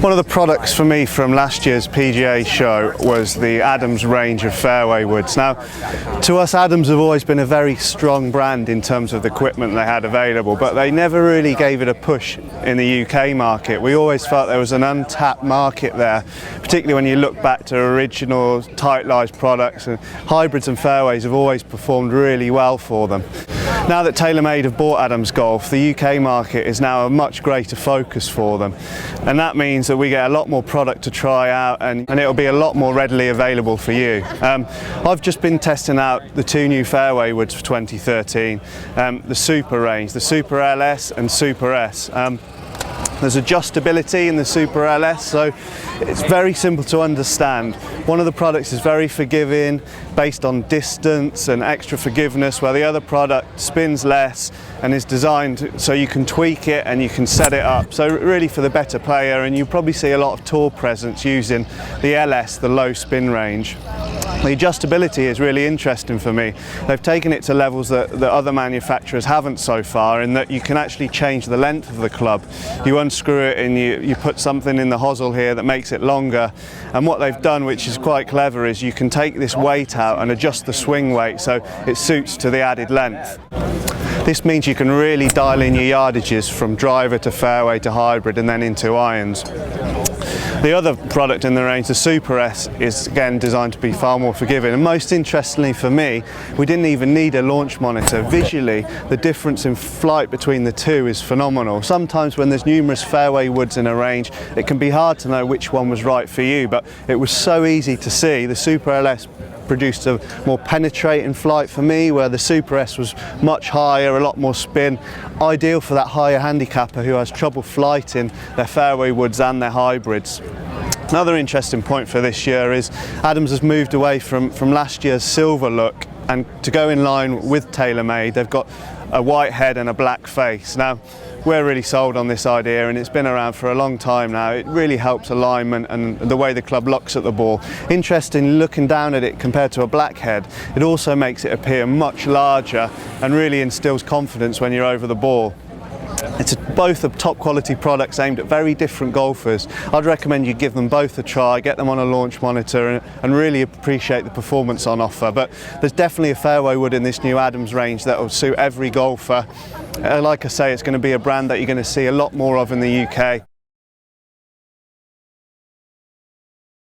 One of the products for me from last year's PGA show was the Adams range of fairway woods. Now, to us, Adams have always been a very strong brand in terms of the equipment they had available, but they never really gave it a push in the UK market. We always felt there was an untapped market there, particularly when you look back to original tight-lized products, and hybrids and fairways have always performed really well for them. Now that TaylorMade have bought Adams Golf, the UK market is now a much greater focus for them, and that means that we get a lot more product to try out, and it'll be a lot more readily available for you. I've just been testing out the two new fairway woods for 2013, the Super range, the Super LS and Super S. There's adjustability in the Super LS, so it's very simple to understand. One of the products is very forgiving, based on distance and extra forgiveness, where the other product spins less and is designed so you can tweak it and you can set it up. So really for the better player, and you probably see a lot of tour presence using the LS, the low spin range. The adjustability is really interesting for me. They've taken it to levels that other manufacturers haven't so far, in that you can actually change the length of the club. You unscrew it and you put something in the hosel here that makes it longer, and what they've done, which is quite clever, is you can take this weight out and adjust the swing weight so it suits to the added length. This means you can really dial in your yardages from driver to fairway to hybrid and then into irons. The other product in the range, the Super S, is again designed to be far more forgiving, and most interestingly for me, we didn't even need a launch monitor. Visually, the difference in flight between the two is phenomenal. Sometimes when there's numerous fairway woods in a range, it can be hard to know which one was right for you, but it was so easy to see. The Super LS produced a more penetrating flight for me, where the Super S was much higher, a lot more spin, ideal for that higher handicapper who has trouble flighting their fairway woods and their hybrids. Another interesting point for this year is Adams has moved away from last year's silver look, and to go in line with TaylorMade, they've got a white head and a black face. Now, we're really sold on this idea, and it's been around for a long time now. It really helps alignment and the way the club looks at the ball. Interesting, looking down at it compared to a black head, it also makes it appear much larger and really instills confidence when you're over the ball. It's both top quality products aimed at very different golfers. I'd recommend you give them both a try, get them on a launch monitor, and really appreciate the performance on offer. But there's definitely a fairway wood in this new Adams range that will suit every golfer. Like I say, it's going to be a brand that you're going to see a lot more of in the UK.